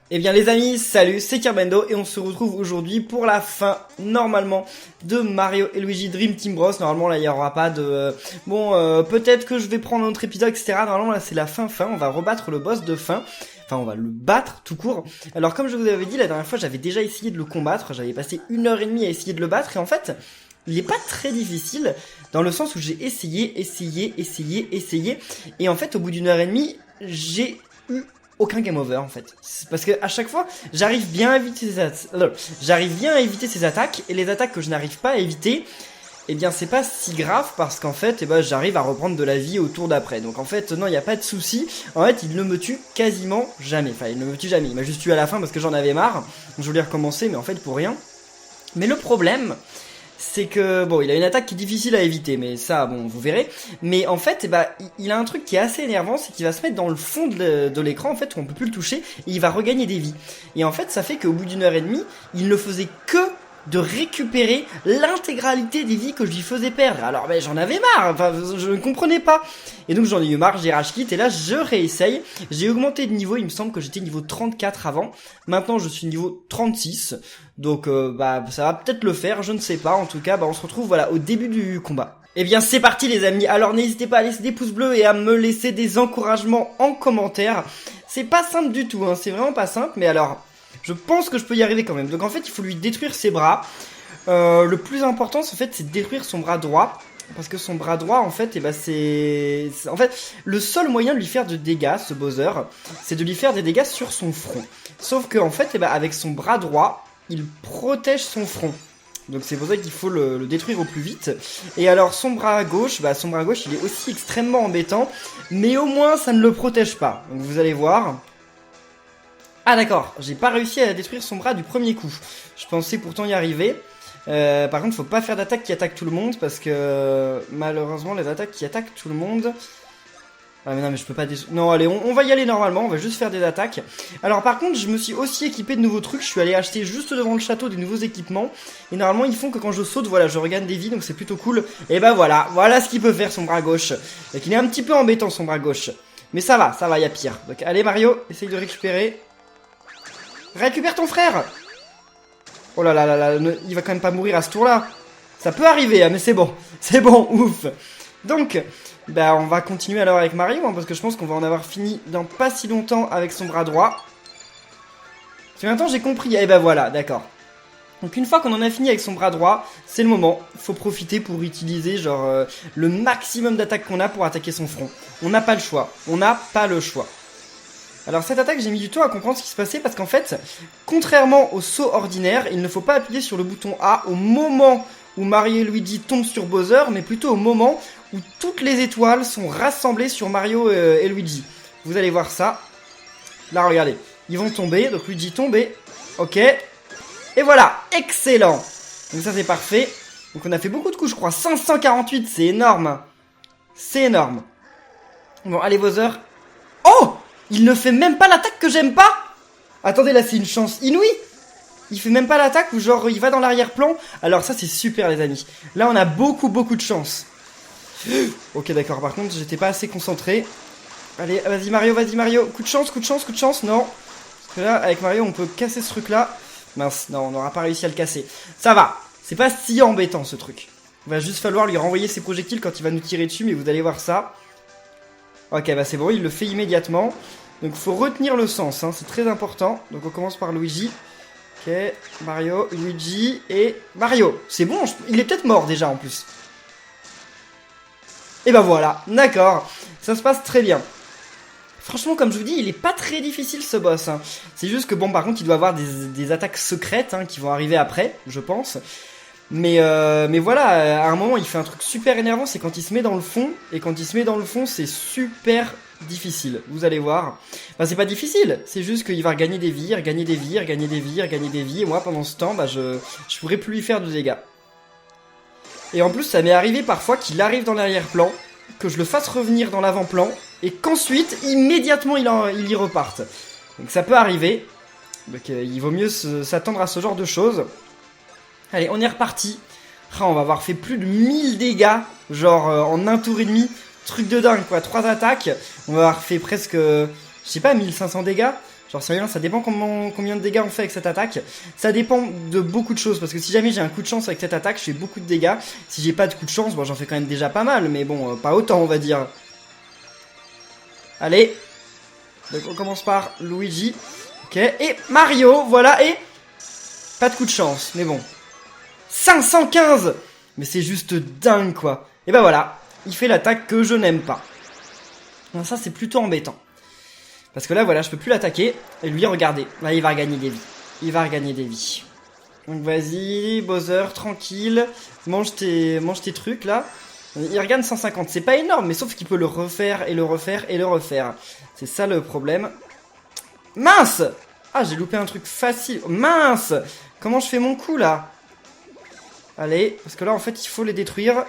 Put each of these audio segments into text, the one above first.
Eh bien les amis, salut, c'est Kerbendo et on se retrouve aujourd'hui pour la fin, normalement, de Mario et Luigi Dream Team Bros. Normalement là il n'y aura pas de... peut-être que je vais prendre un autre épisode, etc. Normalement là c'est la fin, on va rebattre le boss de fin. Enfin on va le battre tout court. Alors comme je vous avais dit la dernière fois, j'avais déjà essayé de le combattre, j'avais passé 1h30 à essayer de le battre et en fait... il est pas très difficile, dans le sens où j'ai essayé, et en fait au bout d'1h30, j'ai eu aucun game over en fait. Parce que à chaque fois, j'arrive bien à éviter ces attaques, et les attaques que je n'arrive pas à éviter, eh bien c'est pas si grave parce qu'en fait, j'arrive à reprendre de la vie au tour d'après. Donc en fait, non, il n'y a pas de souci. En fait, il ne me tue quasiment jamais. Enfin, il ne me tue jamais. Il m'a juste tué à la fin parce que j'en avais marre. Je voulais recommencer, mais en fait pour rien. Mais le problème... c'est que, bon, il a une attaque qui est difficile à éviter, mais ça, bon, vous verrez. Mais en fait, il a un truc qui est assez énervant, c'est qu'il va se mettre dans le fond de l'écran, en fait, où on peut plus le toucher, et il va regagner des vies. Et en fait, ça fait qu'au bout d'1h30, il ne faisait que de récupérer l'intégralité des vies que je lui faisais perdre. Alors j'en avais marre, enfin je ne comprenais pas. Et donc j'en ai eu marre, j'ai rage quit et là je réessaye. J'ai augmenté de niveau, il me semble que j'étais niveau 34 avant. Maintenant je suis niveau 36. Donc ça va peut-être le faire, je ne sais pas. En tout cas, on se retrouve voilà au début du combat. Eh bien c'est parti les amis, alors n'hésitez pas à laisser des pouces bleus et à me laisser des encouragements en commentaire. C'est pas simple du tout, hein, c'est vraiment pas simple, mais alors... je pense que je peux y arriver quand même. Donc en fait il faut lui détruire ses bras. Le plus important c'est de détruire son bras droit. Parce que son bras droit en fait c'est... en fait le seul moyen de lui faire de dégâts, ce Bowser, c'est de lui faire des dégâts sur son front. Sauf que en fait avec son bras droit, il protège son front. Donc c'est pour ça qu'il faut le détruire au plus vite. Et alors son bras gauche, il est aussi extrêmement embêtant. Mais au moins ça ne le protège pas. Donc vous allez voir... ah d'accord, j'ai pas réussi à détruire son bras du premier coup. Je pensais pourtant y arriver. Par contre, faut pas faire d'attaque qui attaque tout le monde parce que malheureusement, les attaques qui attaquent tout le monde... ah mais non, mais je peux pas... non, allez, on va y aller normalement, on va juste faire des attaques. Alors par contre, je me suis aussi équipé de nouveaux trucs. Je suis allé acheter juste devant le château des nouveaux équipements. Et normalement, ils font que quand je saute, voilà, je regagne des vies, donc c'est plutôt cool. Et voilà ce qu'il peut faire son bras gauche. Donc il est un petit peu embêtant son bras gauche. Mais ça va, y a pire. Donc allez Mario, essaye de récupérer. Récupère ton frère! Oh là là là là, il va quand même pas mourir à ce tour-là. Ça peut arriver, hein, mais c'est bon, ouf. Donc, on va continuer alors avec Mario, hein, parce que je pense qu'on va en avoir fini dans pas si longtemps avec son bras droit. Parce que maintenant j'ai compris, et voilà, d'accord. Donc une fois qu'on en a fini avec son bras droit, c'est le moment. Il faut profiter pour utiliser le maximum d'attaques qu'on a pour attaquer son front. On n'a pas le choix, Alors cette attaque, j'ai mis du temps à comprendre ce qui se passait parce qu'en fait, contrairement au saut ordinaire, il ne faut pas appuyer sur le bouton A au moment où Mario et Luigi tombent sur Bowser, mais plutôt au moment où toutes les étoiles sont rassemblées sur Mario et Luigi. Vous allez voir ça. Là, regardez, ils vont tomber, donc Luigi tombé. Ok. Et voilà, excellent. Donc ça c'est parfait. Donc on a fait beaucoup de coups, je crois. 548, c'est énorme. C'est énorme. Bon, allez Bowser. Oh! Il ne fait même pas l'attaque que j'aime pas. Attendez, là c'est une chance inouïe. Il fait même pas l'attaque ou genre il va dans l'arrière-plan. Alors ça c'est super les amis. Là on a beaucoup de chance. Ok d'accord, par contre j'étais pas assez concentré. Allez, vas-y Mario. Coup de chance, non. Parce que là avec Mario on peut casser ce truc là. Mince, non on n'aura pas réussi à le casser. Ça va, c'est pas si embêtant ce truc. Il va juste falloir lui renvoyer ses projectiles quand il va nous tirer dessus, mais vous allez voir ça. Ok, c'est bon, il le fait immédiatement. Donc il faut retenir le sens, hein, c'est très important. Donc on commence par Luigi. Ok, Mario, Luigi et Mario. C'est bon, il est peut-être mort déjà en plus. Et voilà, d'accord. Ça se passe très bien. Franchement, comme je vous dis, il est pas très difficile ce boss. Hein. C'est juste que par contre, il doit avoir des attaques secrètes qui vont arriver après, je pense. Mais voilà, à un moment il fait un truc super énervant, c'est quand il se met dans le fond. Et quand il se met dans le fond, c'est super difficile, vous allez voir. Enfin c'est pas difficile, c'est juste qu'il va regagner des vies, et moi pendant ce temps, je pourrais plus lui faire de dégâts. Et en plus ça m'est arrivé parfois qu'il arrive dans l'arrière-plan, que je le fasse revenir dans l'avant-plan, et qu'ensuite, immédiatement il y reparte. Donc ça peut arriver, donc il vaut mieux s'attendre à ce genre de choses. Allez, on est reparti. On va avoir fait plus de 1000 dégâts, en un tour et demi. Truc de dingue, quoi. 3 attaques. On va avoir fait presque, je sais pas, 1500 dégâts. Genre sérieux, ça dépend combien de dégâts on fait avec cette attaque. Ça dépend de beaucoup de choses, parce que si jamais j'ai un coup de chance avec cette attaque, je fais beaucoup de dégâts. Si j'ai pas de coup de chance, bon j'en fais quand même déjà pas mal, mais bon, pas autant on va dire. Allez. Donc on commence par Luigi. Ok, et Mario, voilà, et... Pas de coup de chance, mais bon. 515. Mais c'est juste dingue quoi. Et bah voilà, il fait l'attaque que je n'aime pas. Alors ça c'est plutôt embêtant. Parce que là, voilà, je peux plus l'attaquer. Et lui, regardez. Là, il va regagner des vies. Il va regagner des vies. Donc, vas-y, Bowser, tranquille. Mange tes trucs, là. Il regagne 150. C'est pas énorme, mais sauf qu'il peut le refaire, et le refaire, et le refaire. C'est ça, le problème. Mince! Ah, j'ai loupé un truc facile. Mince! Comment je fais mon coup, là? Allez, parce que là, en fait, il faut les détruire.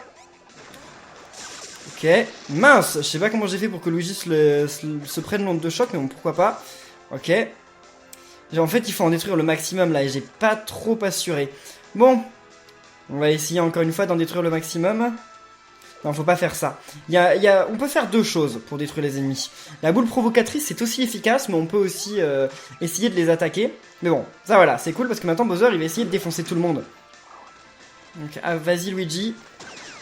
Ok, mince, je sais pas comment j'ai fait pour que Luigi se prenne l'onde de choc, mais bon, pourquoi pas. Ok. En fait, il faut en détruire le maximum, là, et j'ai pas trop assuré. Bon, on va essayer encore une fois d'en détruire le maximum. Non, faut pas faire ça. On peut faire deux choses pour détruire les ennemis. La boule provocatrice, c'est aussi efficace, mais on peut aussi essayer de les attaquer. Mais bon, ça voilà, c'est cool, parce que maintenant, Bowser, il va essayer de défoncer tout le monde. Donc, ah, vas-y, Luigi.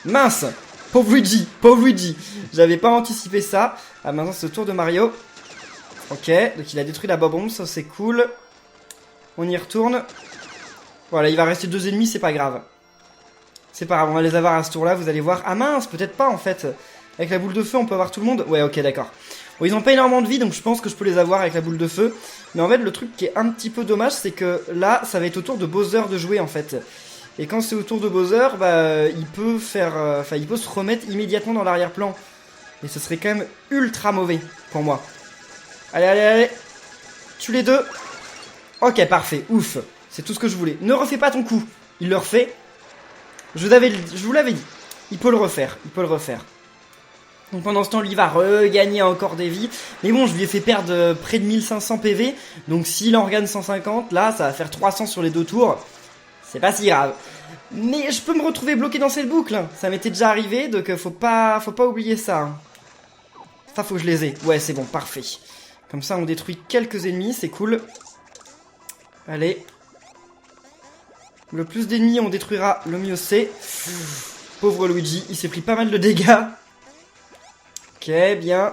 Mince! Pauvre Luigi, j'avais pas anticipé ça. Ah, maintenant c'est au tour de Mario. Ok, donc il a détruit la bombe, ça c'est cool. On y retourne. Voilà, il va rester deux ennemis, c'est pas grave. C'est pas grave, on va les avoir à ce tour-là, vous allez voir. Ah mince, peut-être pas en fait. Avec la boule de feu, on peut avoir tout le monde. Ouais, ok, d'accord. Bon, ils ont pas énormément de vie, donc je pense que je peux les avoir avec la boule de feu. Mais en fait, le truc qui est un petit peu dommage, c'est que là, ça va être au tour de Bowser de jouer en fait. Et quand c'est au tour de Bowser, bah, il peut faire, il peut se remettre immédiatement dans l'arrière-plan. Et ce serait quand même ultra mauvais pour moi. Allez, allez, allez. Tue les deux. Ok, parfait, ouf. C'est tout ce que je voulais. Ne refais pas ton coup. Il le refait. Je vous l'avais dit. Il peut le refaire, Donc pendant ce temps, lui va regagner encore des vies. Mais bon, je lui ai fait perdre près de 1500 PV. Donc s'il en regagne 150, là, ça va faire 300 sur les deux tours. C'est pas si grave. Mais je peux me retrouver bloqué dans cette boucle. Ça m'était déjà arrivé, donc faut pas oublier ça. Ça, faut que je les ai. Ouais, c'est bon, parfait. Comme ça, on détruit quelques ennemis, c'est cool. Allez. Le plus d'ennemis on détruira, le mieux c'est. Pauvre Luigi, il s'est pris pas mal de dégâts. Ok, bien.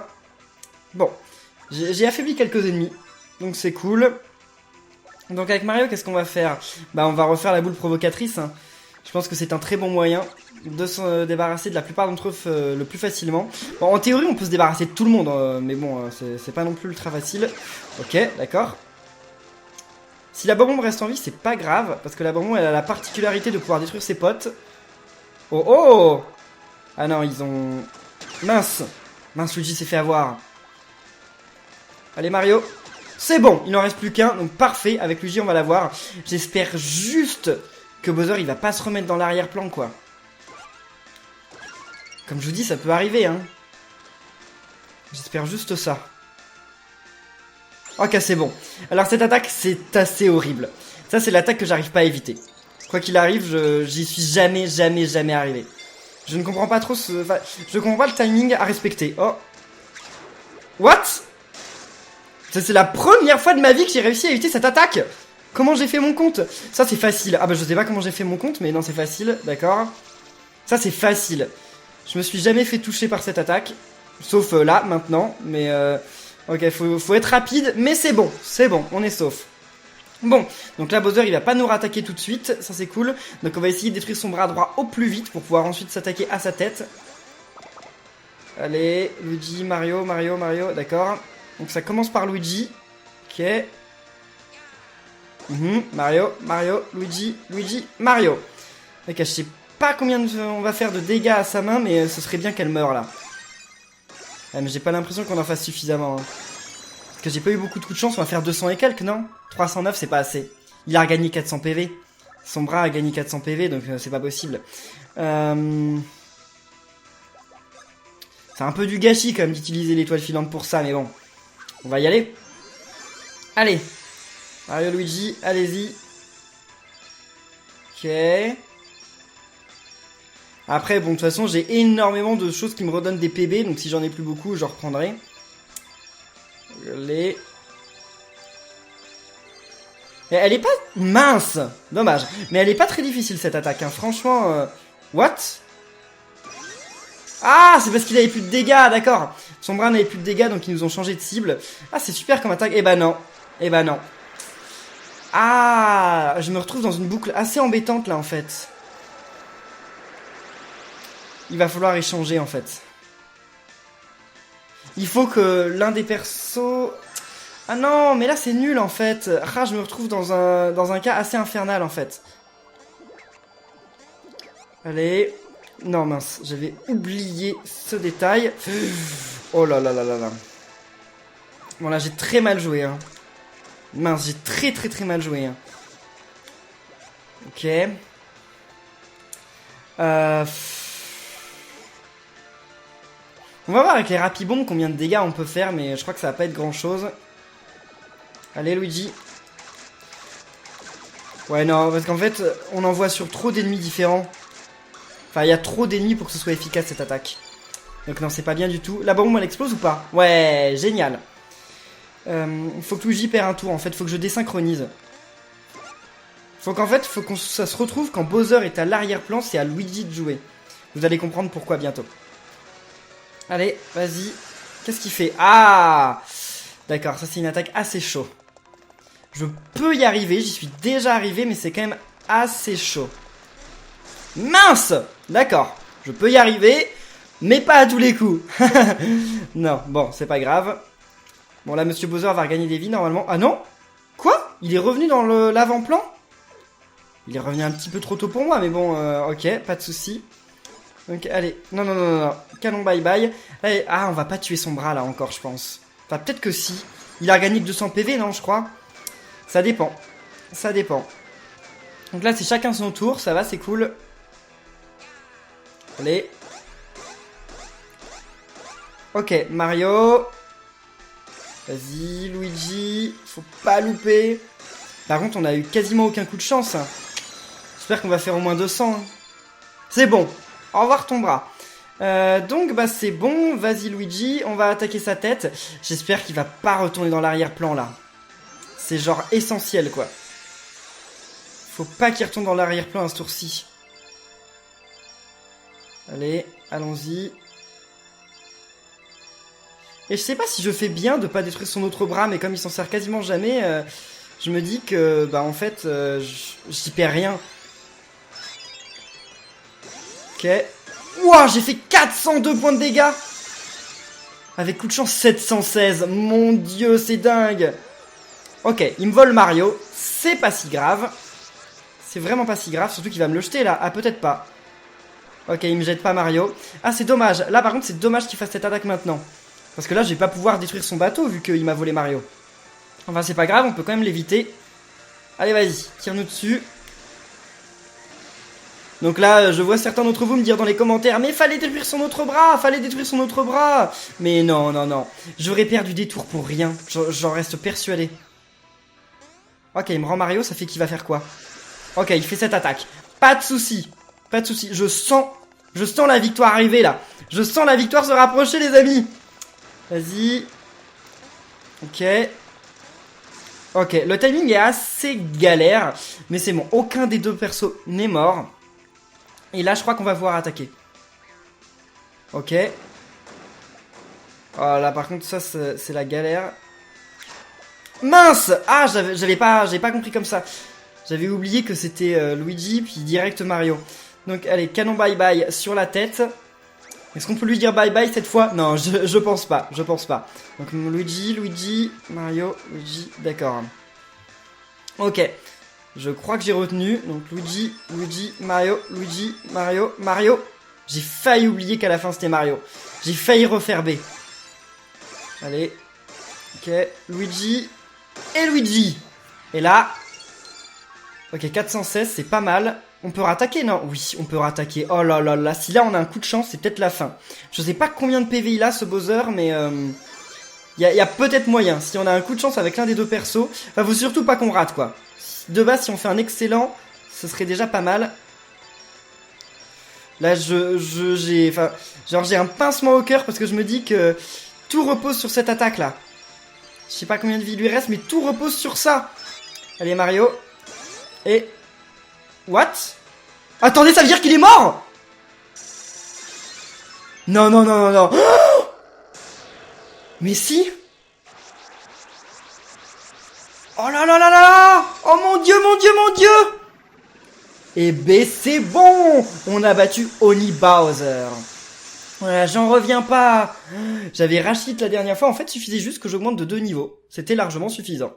Bon. J'ai affaibli quelques ennemis. Donc c'est cool. Donc avec Mario, qu'est-ce qu'on va faire? Bah on va refaire la boule provocatrice. Hein. Je pense que c'est un très bon moyen de se débarrasser de la plupart d'entre eux le plus facilement. Bon, en théorie, on peut se débarrasser de tout le monde, mais bon, c'est pas non plus ultra facile. Ok, d'accord. Si la bombe reste en vie, c'est pas grave, parce que la bombe, elle a la particularité de pouvoir détruire ses potes. Oh oh! Ah non, ils ont... Mince! Mince, Luigi s'est fait avoir. Allez, Mario! C'est bon, il n'en reste plus qu'un, donc parfait, avec Luigi on va l'avoir. J'espère juste que Bowser il va pas se remettre dans l'arrière-plan quoi. Comme je vous dis, ça peut arriver hein. J'espère juste ça. Ok, c'est bon. Alors cette attaque c'est assez horrible. Ça c'est l'attaque que j'arrive pas à éviter. Quoi qu'il arrive, j'y suis jamais arrivé. Je ne comprends pas trop ce... Enfin, je comprends pas le timing à respecter. Oh. What? C'est la première fois de ma vie que j'ai réussi à éviter cette attaque. Comment j'ai fait mon compte? Ça c'est facile. Ah bah je sais pas comment j'ai fait mon compte, mais non c'est facile, d'accord. Ça c'est facile. Je me suis jamais fait toucher par cette attaque. Sauf là, maintenant. Mais ok, faut être rapide, mais c'est bon, on est sauf. Bon, donc là Bowser il va pas nous rattaquer tout de suite, ça c'est cool. Donc on va essayer de détruire son bras droit au plus vite pour pouvoir ensuite s'attaquer à sa tête. Allez, Luigi, Mario, d'accord. Donc ça commence par Luigi. Ok. Mario, Luigi, Mario. Ok, je sais pas combien on va faire de dégâts à sa main, mais ce serait bien qu'elle meure là. Ouais, mais j'ai pas l'impression qu'on en fasse suffisamment. Hein. Parce que j'ai pas eu beaucoup de coups de chance, on va faire 200 et quelques, non? 309, c'est pas assez. Il a regagné 400 PV. Son bras a gagné 400 PV, donc c'est pas possible. C'est un peu du gâchis quand même d'utiliser l'étoile filante pour ça, mais bon. On va y aller. Allez. Mario, Luigi, allez-y. Ok. Après, bon, de toute façon, j'ai énormément de choses qui me redonnent des PB, donc si j'en ai plus beaucoup, je reprendrai. Allez. Et elle est pas mince. Dommage. Mais elle est pas très difficile cette attaque. Hein. Franchement... What? Ah, c'est parce qu'il avait plus de dégâts, d'accord. Son bras n'avait plus de dégâts, donc ils nous ont changé de cible. Ah, c'est super comme attaque. Eh ben non. Eh ben non. Ah, je me retrouve dans une boucle assez embêtante là en fait. Il va falloir échanger en fait. Il faut que l'un des persos... Ah non, mais là c'est nul en fait. Ah, je me retrouve dans un cas assez infernal en fait. Allez. Non mince, j'avais oublié ce détail. Oh là là là là là. Bon là j'ai très mal joué hein. Mince, j'ai très mal joué hein. Ok. On va voir avec les rapibombes combien de dégâts on peut faire, mais je crois que ça va pas être grand chose. Allez Luigi. Ouais non, parce qu'en fait, on envoie sur trop d'ennemis différents. Enfin, il y a trop d'ennemis pour que ce soit efficace cette attaque. Donc non, c'est pas bien du tout. La bombe, elle explose ou pas? Ouais, génial. Faut que Luigi perd un tour, en fait, faut que je désynchronise. Faut que ça se retrouve quand Bowser est à l'arrière-plan, c'est à Luigi de jouer. Vous allez comprendre pourquoi bientôt. Allez, vas-y. Qu'est-ce qu'il fait? Ah! D'accord, ça c'est une attaque assez chaud. Je peux y arriver, j'y suis déjà arrivé, mais c'est quand même assez chaud. Mince! D'accord, je peux y arriver, mais pas à tous les coups. Non, bon, c'est pas grave. Bon, là, Monsieur Bowser va regagner des vies, normalement. Ah non? Quoi? Il est revenu dans l'avant-plan? Il est revenu un petit peu trop tôt pour moi, mais bon, ok, pas de soucis. Donc, allez, non, canon bye-bye. Ah, on va pas tuer son bras, là, encore, je pense. Enfin, peut-être que si. Il a gagné que 200 PV, non, je crois. Ça dépend. Ça dépend. Donc là, c'est chacun son tour, ça va, c'est cool. Allez. Ok, Mario. Vas-y, Luigi. Faut pas louper. Par contre, on a eu quasiment aucun coup de chance. J'espère qu'on va faire au moins 200. C'est bon. Au revoir ton bras. Donc, bah c'est bon. Vas-y, Luigi. On va attaquer sa tête. J'espère qu'il va pas retourner dans l'arrière-plan, là. C'est genre essentiel, quoi. Faut pas qu'il retourne dans l'arrière-plan à ce tour-ci. Allez, allons-y. Et je sais pas si je fais bien de pas détruire son autre bras, mais comme il s'en sert quasiment jamais, je me dis que, bah en fait, j'y perds rien. Ok. Ouah, j'ai fait 402 points de dégâts. Avec coup de chance, 716. Mon dieu, c'est dingue. Ok, il me vole Mario. C'est pas si grave. C'est vraiment pas si grave, surtout qu'il va me le jeter là. Ah, peut-être pas. Ok, il me jette pas Mario. Ah, c'est dommage. Là, par contre, c'est dommage qu'il fasse cette attaque maintenant. Parce que là, je vais pas pouvoir détruire son bateau vu qu'il m'a volé Mario. Enfin, c'est pas grave, on peut quand même l'éviter. Allez, vas-y, tire-nous dessus. Donc là, je vois certains d'entre vous me dire dans les commentaires, mais fallait détruire son autre bras, fallait détruire son autre bras. Mais non, non, non. J'aurais perdu des tours pour rien. J'en reste persuadé. Ok, il me rend Mario, ça fait qu'il va faire quoi? Ok, il fait cette attaque. Pas de soucis. Pas de soucis. Je sens la victoire arriver là. Je sens la victoire se rapprocher, les amis. Vas-y. Ok. Ok, le timing est assez galère. Mais c'est bon, aucun des deux persos n'est mort. Et là, je crois qu'on va pouvoir attaquer. Ok. Oh là, par contre, ça, c'est la galère. Mince! Ah, j'avais pas compris comme ça. J'avais oublié que c'était Luigi, puis direct Mario. Donc, allez, canon bye-bye sur la tête. Est-ce qu'on peut lui dire bye-bye cette fois? Non, je pense pas, je pense pas. Donc, Luigi, Mario, Luigi, d'accord. Ok. Je crois que j'ai retenu. Donc, Luigi, Mario, Luigi, Mario. J'ai failli oublier qu'à la fin, c'était Mario. J'ai failli refaire B. Allez. Ok, Luigi et Luigi. Et là... Ok, 416, c'est pas mal. On peut rattaquer, non? Oui, on peut rattaquer. Oh là là là, si là on a un coup de chance, c'est peut-être la fin. Je sais pas combien de PV il a, ce Bowser, mais... y a peut-être moyen. Si on a un coup de chance avec l'un des deux persos... Enfin, faut surtout pas qu'on rate, quoi. De base, si on fait un excellent, ce serait déjà pas mal. Là, j'ai... Enfin, genre, j'ai un pincement au cœur parce que je me dis que... Tout repose sur cette attaque-là. Je sais pas combien de vie il lui reste, mais tout repose sur ça. Allez, Mario. Et... What? Attendez, ça veut dire qu'il est mort? Non, non, non, non, non. Oh, mais si. Oh là là là là. Oh mon dieu, mon dieu, mon dieu. Eh ben c'est bon. On a battu Oni Bowser. Voilà, j'en reviens pas. J'avais Rachid la dernière fois. En fait, il suffisait juste que j'augmente de 2 niveaux. C'était largement suffisant.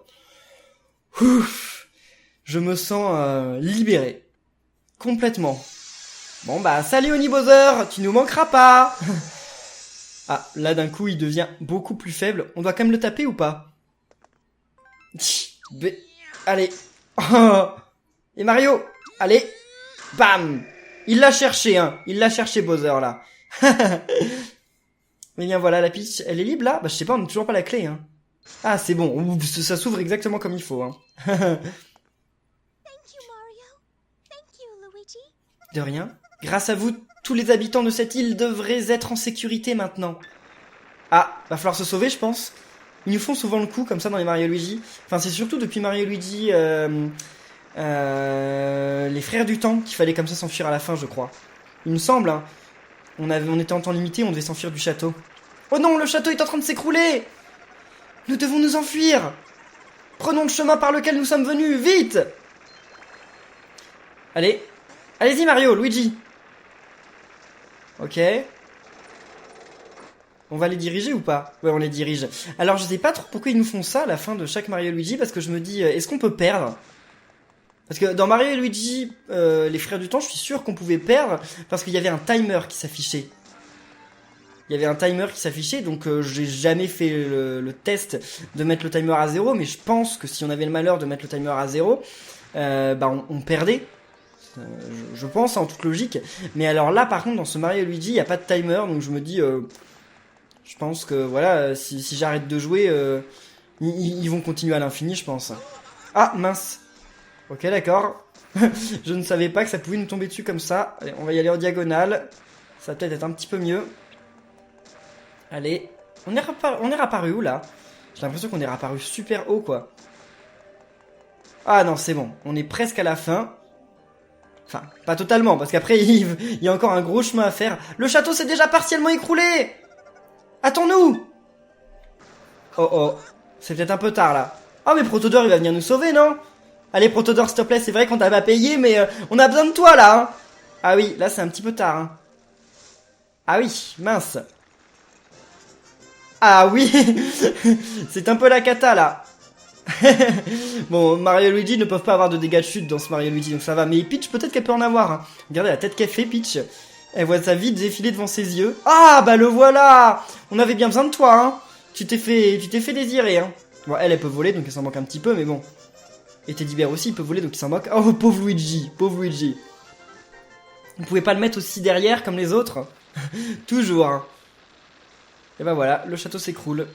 Ouf. Je me sens libéré. Complètement. Bon bah, salut Oni Bowser, tu nous manqueras pas. Ah, là d'un coup, il devient beaucoup plus faible. On doit quand même le taper ou pas? Allez. Et Mario, allez. Bam. Il l'a cherché, hein. Il l'a cherché, Bowser, là. Mais bien voilà, la Peach, elle est libre, là? Bah, je sais pas, on n'a toujours pas la clé, hein. Ah, c'est bon. Ouh, ça s'ouvre exactement comme il faut, hein. De rien. Grâce à vous, tous les habitants de cette île devraient être en sécurité maintenant. Ah, va falloir se sauver, je pense. Ils nous font souvent le coup comme ça dans les Mario Luigi. Enfin, c'est surtout depuis Mario Luigi, les frères du temps qu'il fallait comme ça s'enfuir à la fin, je crois. Il me semble, hein. On était en temps limité, on devait s'enfuir du château. Oh non, le château est en train de s'écrouler! Nous devons nous enfuir! Prenons le chemin par lequel nous sommes venus, vite! Allez, allez-y Mario, Luigi. Ok. On va les diriger ou pas? Ouais, on les dirige. Alors, je sais pas trop pourquoi ils nous font ça à la fin de chaque Mario et Luigi, parce que je me dis, est-ce qu'on peut perdre? Parce que dans Mario et Luigi, les frères du temps, je suis sûr qu'on pouvait perdre, parce qu'il y avait un timer qui s'affichait. Il y avait un timer qui s'affichait, donc j'ai jamais fait le test de mettre le timer à 0, mais je pense que si on avait le malheur de mettre le timer à 0, bah on perdait. Je pense, en toute logique. Mais alors là, par contre, dans ce Mario et Luigi, il n'y a pas de timer, donc je me dis... je pense que, voilà, si j'arrête de jouer, ils vont continuer à l'infini, je pense. Ah, mince. Ok, d'accord. Je ne savais pas que ça pouvait nous tomber dessus comme ça. Allez, on va y aller en diagonale. Ça va peut-être être un petit peu mieux. Allez. On est réapparu où, là? J'ai l'impression qu'on est réapparu super haut, quoi. Ah non, c'est bon. On est presque à la fin. Enfin, pas totalement, parce qu'après, il y a encore un gros chemin à faire. Le château s'est déjà partiellement écroulé! Attends-nous! Oh oh, c'est peut-être un peu tard, là. Ah, mais Protodore, il va venir nous sauver, non? Allez, Protodore, s'il te plaît, c'est vrai qu'on t'a pas payé, mais on a besoin de toi, là, hein. Ah oui, là, c'est un petit peu tard, hein. Ah oui, mince. Ah oui. C'est un peu la cata, là. Bon, Mario et Luigi ne peuvent pas avoir de dégâts de chute dans ce Mario et Luigi, donc ça va. Mais Peach, peut-être qu'elle peut en avoir, hein. Regardez la tête qu'elle fait, Peach. Elle voit sa vie défiler devant ses yeux. Ah, bah le voilà. On avait bien besoin de toi, hein. Tu t'es fait désirer, hein. Bon, elle peut voler, donc elle s'en moque un petit peu, mais bon. Et Teddy Bear aussi, il peut voler, donc il s'en moque. Oh, pauvre Luigi, pauvre Luigi. Vous pouvez pas le mettre aussi derrière, comme les autres. Toujours, hein. Et bah voilà, le château s'écroule.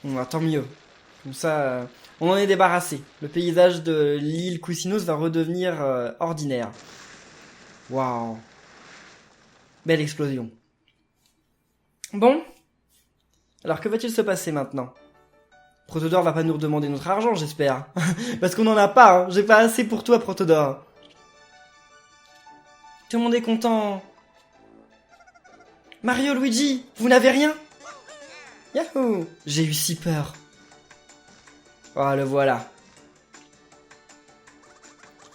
Bon, bah, tant mieux. Comme ça, on en est débarrassé. Le paysage de l'île Cousinos va redevenir ordinaire. Waouh. Belle explosion. Bon. Alors, que va-t-il se passer maintenant? Protodore va pas nous redemander notre argent, j'espère. Parce qu'on en a pas, hein. J'ai pas assez pour toi, Protodore. Tout le monde est content. Mario, Luigi, vous n'avez rien? Yahoo! J'ai eu si peur. Oh, le voilà.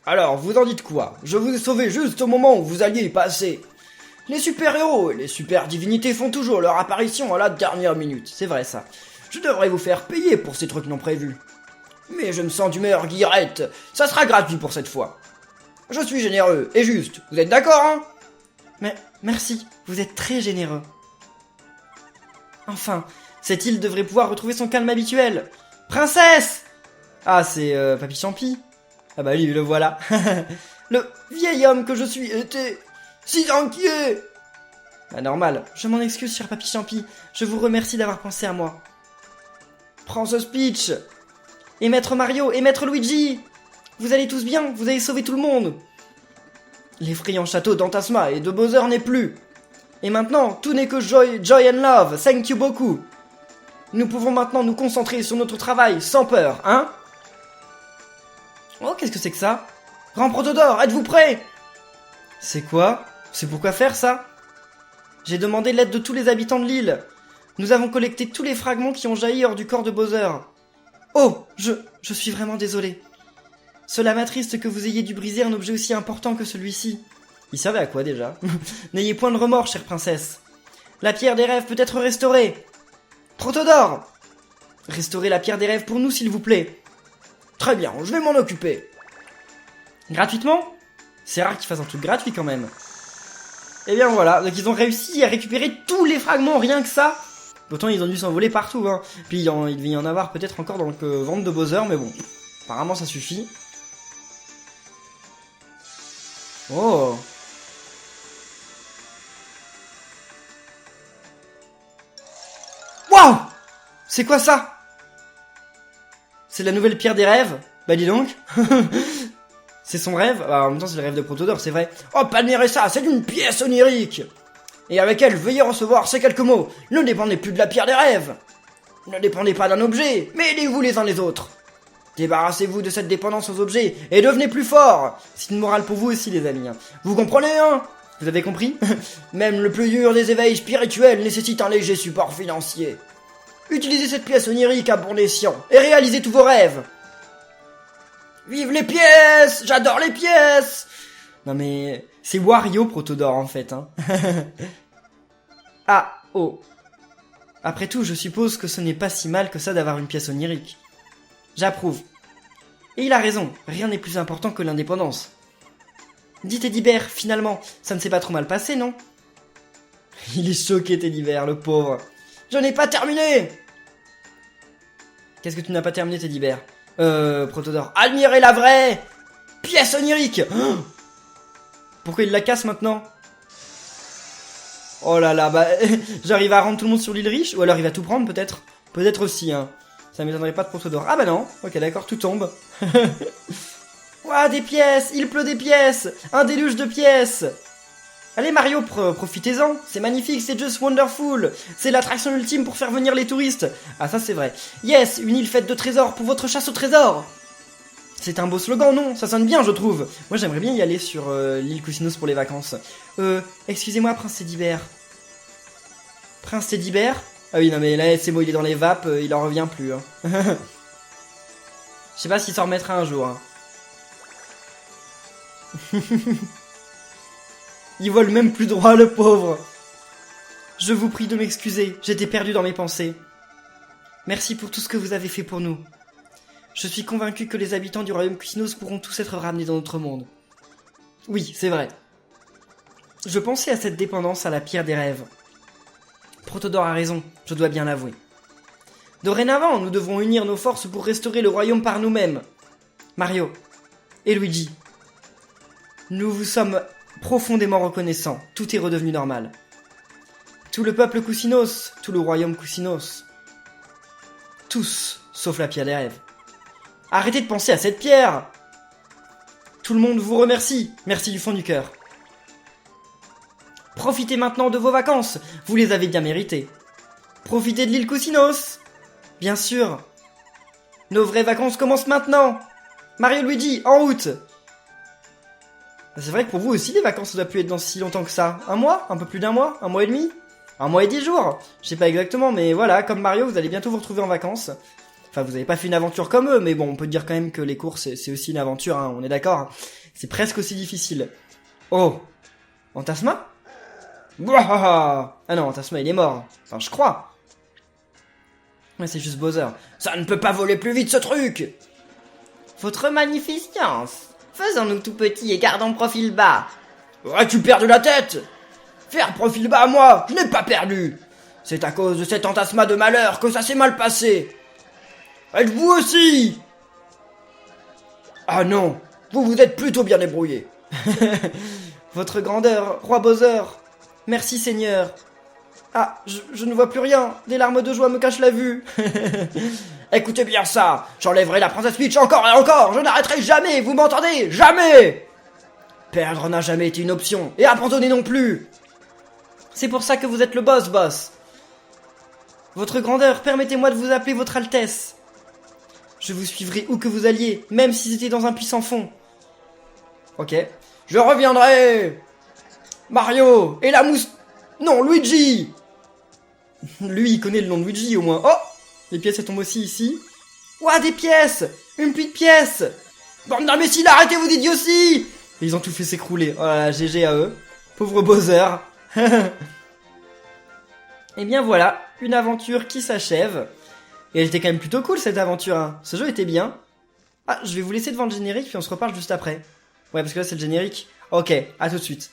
Alors, vous en dites quoi? Je vous ai sauvé juste au moment où vous alliez y passer. Les super-héros et les super-divinités font toujours leur apparition à la dernière minute. C'est vrai, ça. Je devrais vous faire payer pour ces trucs non prévus. Mais je me sens d'humeur guillerette. Ça sera gratuit pour cette fois. Je suis généreux et juste. Vous êtes d'accord, hein? Mais merci, vous êtes très généreux. Enfin, cette île devrait pouvoir retrouver son calme habituel. Princesse! Ah, c'est Papy Champi. Ah bah lui, le voilà. Le vieil homme que je suis était si inquiet. Bah normal, je m'en excuse, cher Papy Champi. Je vous remercie d'avoir pensé à moi. Prends ce speech. Et Maître Mario, et Maître Luigi. Vous allez tous bien, vous avez sauvé tout le monde. L'effrayant château d'Antasma et de Bowser n'est plus. Et maintenant, tout n'est que joy and love, thank you beaucoup. Nous pouvons maintenant nous concentrer sur notre travail sans peur, hein? Oh, qu'est-ce que c'est que ça? Grand Protodore, êtes-vous prêt? C'est quoi? C'est pourquoi faire ça? J'ai demandé l'aide de tous les habitants de l'île. Nous avons collecté tous les fragments qui ont jailli hors du corps de Bowser. Oh, je suis vraiment désolé. Cela m'attriste que vous ayez dû briser un objet aussi important que celui-ci. Il servait à quoi déjà? N'ayez point de remords, chère princesse. La pierre des rêves peut être restaurée. Protodore! Restaurez la pierre des rêves pour nous, s'il vous plaît. Très bien, je vais m'en occuper. Gratuitement? C'est rare qu'ils fassent un truc gratuit quand même. Et bien voilà, donc ils ont réussi à récupérer tous les fragments, rien que ça. Pourtant ils ont dû s'envoler partout, hein. Puis il devait y en avoir peut-être encore dans le ventre de Bowser, mais bon, apparemment ça suffit. Oh. Waouh! C'est quoi ça? C'est la nouvelle pierre des rêves? Bah dis donc. C'est son rêve? Bah, en même temps c'est le rêve de Protodore, c'est vrai. Oh, pas admirez ça, c'est une pièce onirique. Et avec elle, veuillez recevoir ces quelques mots. Ne dépendez plus de la pierre des rêves. Ne dépendez pas d'un objet, mais aidez-vous les uns les autres. Débarrassez-vous de cette dépendance aux objets et devenez plus forts. C'est une morale pour vous aussi les amis. Vous comprenez, hein? Vous avez compris? Même le plus dur des éveils spirituels nécessite un léger support financier. Utilisez cette pièce onirique à bon escient et réalisez tous vos rêves. Vive les pièces! J'adore les pièces! Non mais... c'est Wario Protodore en fait, hein. Ah, oh. Après tout, je suppose que ce n'est pas si mal que ça d'avoir une pièce onirique. J'approuve. Et il a raison, rien n'est plus important que l'indépendance. Dis Teddy Bear, finalement, ça ne s'est pas trop mal passé, non? Il est choqué Teddy Bear, le pauvre. Je n'ai pas terminé! Qu'est-ce que tu n'as pas terminé Teddy Bear? Protodore. Admirez la vraie pièce onirique! Oh, pourquoi il la casse maintenant? Oh là là, bah, j'arrive à rendre tout le monde sur l'île riche? Ou alors il va tout prendre peut-être? Peut-être aussi, hein. Ça m'étonnerait pas de Protodore. Ah bah non, ok d'accord, tout tombe. Ouah, des pièces! Il pleut des pièces! Un déluge de pièces! Allez Mario, profitez-en! C'est magnifique, c'est just wonderful! C'est l'attraction ultime pour faire venir les touristes! Ah ça c'est vrai. Yes, une île faite de trésors pour votre chasse au trésor! C'est un beau slogan, non? Ça sonne bien, je trouve. Moi, j'aimerais bien y aller sur l'île Cousinos pour les vacances. Excusez-moi, Prince Teddy Bear. Prince Teddy Bear? Ah oui, non mais là, c'est bon, il est dans les vapes, il en revient plus. Hein. Je sais pas s'il s'en remettra un jour. Hein. Il vole même plus droit, le pauvre. Je vous prie de m'excuser, j'étais perdu dans mes pensées. Merci pour tout ce que vous avez fait pour nous. Je suis convaincu que les habitants du royaume Cousinos pourront tous être ramenés dans notre monde. Oui, c'est vrai. Je pensais à cette dépendance à la pierre des rêves. Protodore a raison, je dois bien l'avouer. Dorénavant, nous devrons unir nos forces pour restaurer le royaume par nous-mêmes. Mario et Luigi, nous vous sommes profondément reconnaissants, tout est redevenu normal. Tout le peuple Cousinos, tout le royaume Cousinos. Tous, sauf la pierre des rêves. Arrêtez de penser à cette pierre! Tout le monde vous remercie, merci du fond du cœur. Profitez maintenant de vos vacances, vous les avez bien méritées. Profitez de l'île Cousinos! Bien sûr. Nos vraies vacances commencent maintenant! Mario Luigi, en route! C'est vrai que pour vous aussi, les vacances, ça doit plus être dans si longtemps que ça. Un mois? Un peu plus d'un mois? Un mois et demi? Un mois et 10 jours? Je sais pas exactement, mais voilà, comme Mario, vous allez bientôt vous retrouver en vacances. Enfin, vous avez pas fait une aventure comme eux, mais bon, on peut dire quand même que les courses, c'est aussi une aventure, hein, on est d'accord. C'est presque aussi difficile. Oh! Antasma? Ah non, Antasma, il est mort. Enfin, je crois. Ouais, c'est juste Bowser. Ça ne peut pas voler plus vite, ce truc! Votre magnificence! Faisons-nous tout petit et gardons profil bas. As-tu perdu la tête? Faire profil bas à moi, je n'ai pas perdu. C'est à cause de cet Antasma de malheur que ça s'est mal passé. Êtes-vous aussi? Ah non, vous vous êtes plutôt bien débrouillé. Votre grandeur, roi Bowser. Merci Seigneur. Ah, je ne vois plus rien. Des larmes de joie me cachent la vue. Écoutez bien ça. J'enlèverai la princesse Peach encore et encore. Je n'arrêterai jamais, vous m'entendez? Jamais. Perdre n'a jamais été une option. Et abandonner non plus. C'est pour ça que vous êtes le boss. Votre grandeur, permettez-moi de vous appeler votre Altesse. Je vous suivrai où que vous alliez, même si c'était dans un puits sans fond. Ok. Je reviendrai. Mario et la mousse... Non, Luigi. Lui, il connaît le nom de Luigi, au moins. Oh, les pièces, elles tombent aussi ici. Ouah, des pièces. Une pluie de pièces. Bande d'imbéciles, arrêtez-vous d'idiotie. Et ils ont tout fait s'écrouler. Oh là là, GG à eux. Pauvre Bowser. Et bien voilà, une aventure qui s'achève. Et elle était quand même plutôt cool cette aventure, hein. Ce jeu était bien. Ah, je vais vous laisser devant le générique, puis on se reparle juste après. Ouais, parce que là c'est le générique. Ok, à tout de suite.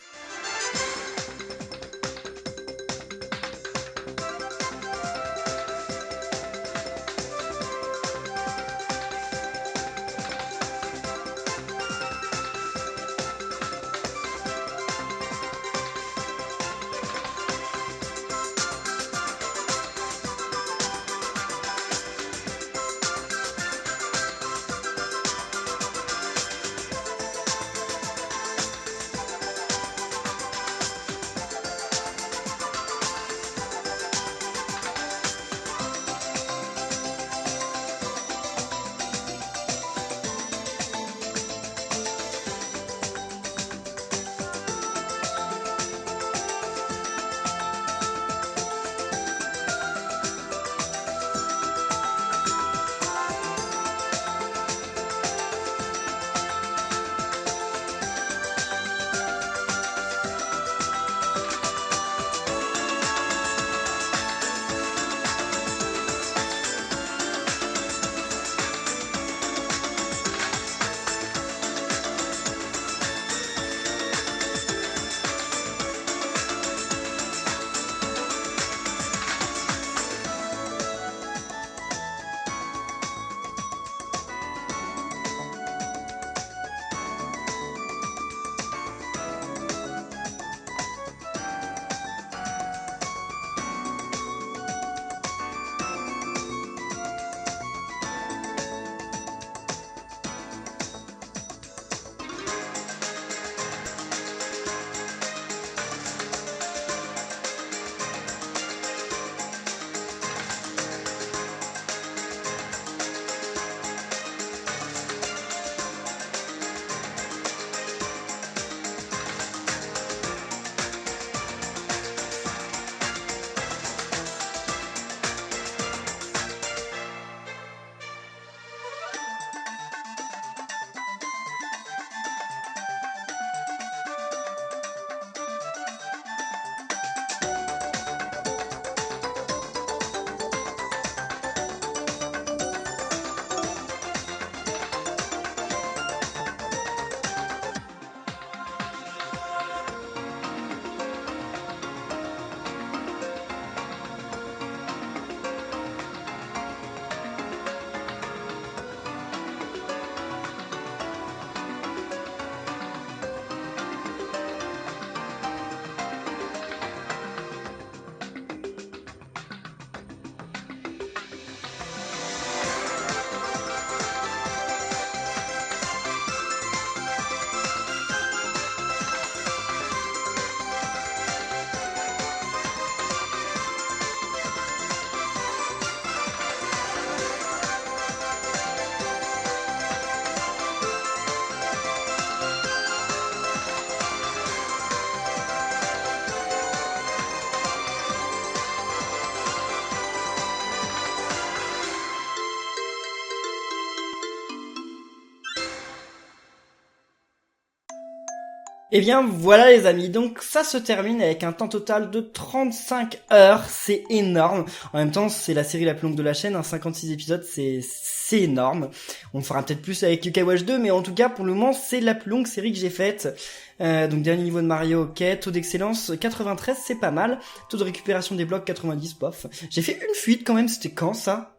Et bien voilà les amis, donc ça se termine avec un temps total de 35 heures, c'est énorme. En même temps c'est la série la plus longue de la chaîne, 56 épisodes, c'est énorme. On fera peut-être plus avec Yokai Watch 2, mais en tout cas pour le moment c'est la plus longue série que j'ai faite. Donc dernier niveau de Mario, ok, taux d'excellence 93, c'est pas mal. Taux de récupération des blocs 90, bof. J'ai fait une fuite quand même, c'était quand ça ?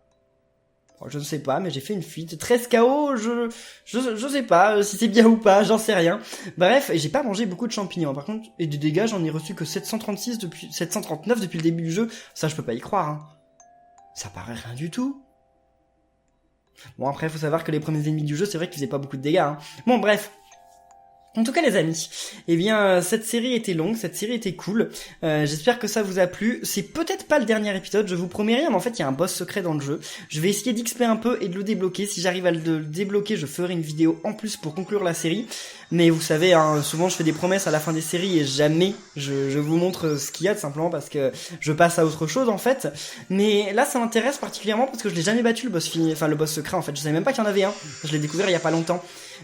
Je ne sais pas, mais j'ai fait une fuite. 13 KO, je sais pas si c'est bien ou pas, j'en sais rien. Bref, et j'ai pas mangé beaucoup de champignons. Par contre, et des dégâts, j'en ai reçu que 739 depuis le début du jeu. Ça, je peux pas y croire, hein. Ça paraît rien du tout. Bon, après, faut savoir que les premiers ennemis du jeu, c'est vrai qu'ils faisaient pas beaucoup de dégâts, hein. Bon, bref. En tout cas les amis, eh bien cette série était longue, cette série était cool, j'espère que ça vous a plu, c'est peut-être pas le dernier épisode, je vous promets rien, mais en fait il y a un boss secret dans le jeu, je vais essayer d'XP un peu et de le débloquer, si j'arrive à le débloquer je ferai une vidéo en plus pour conclure la série, mais vous savez, hein, souvent je fais des promesses à la fin des séries et jamais je vous montre ce qu'il y a, tout simplement parce que je passe à autre chose en fait, mais là ça m'intéresse particulièrement parce que je l'ai jamais battu le boss fini, enfin le boss secret en fait, je savais même pas qu'il y en avait un, je l'ai découvert il y a pas longtemps.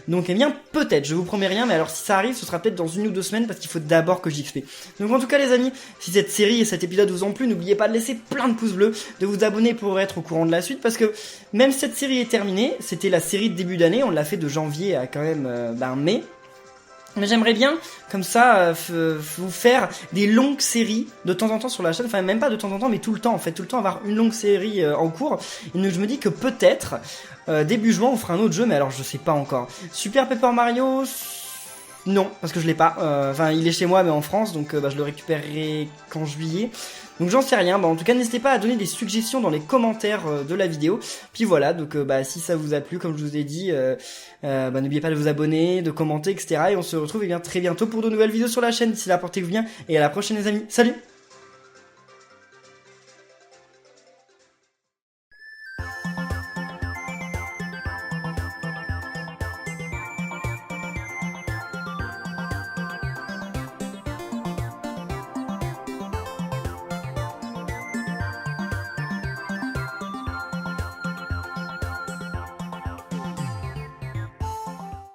Donc eh bien peut-être, je vous promets rien, mais alors si ça arrive ce sera peut-être dans 1 ou 2 semaines parce qu'il faut d'abord que j'XP. Donc en tout cas les amis, si cette série et cet épisode vous ont plu, n'oubliez pas de laisser plein de pouces bleus, de vous abonner pour être au courant de la suite, parce que même si cette série est terminée, c'était la série de début d'année, on l'a fait de janvier à quand même mai. Mais j'aimerais bien, comme ça, vous faire des longues séries de temps en temps sur la chaîne, enfin même pas de temps en temps, mais tout le temps en fait, tout le temps avoir une longue série en cours. Et donc je me dis que peut-être, début juin, on fera un autre jeu, mais alors je sais pas encore. Super Paper Mario, non, parce que je l'ai pas. Enfin, il est chez moi, mais en France, donc je le récupérerai qu'en juillet. Donc j'en sais rien, en tout cas n'hésitez pas à donner des suggestions dans les commentaires de la vidéo. Puis voilà, donc si ça vous a plu, comme je vous ai dit, n'oubliez pas de vous abonner, de commenter, etc. Et on se retrouve très bientôt pour de nouvelles vidéos sur la chaîne. D'ici là, portez-vous bien et à la prochaine les amis. Salut!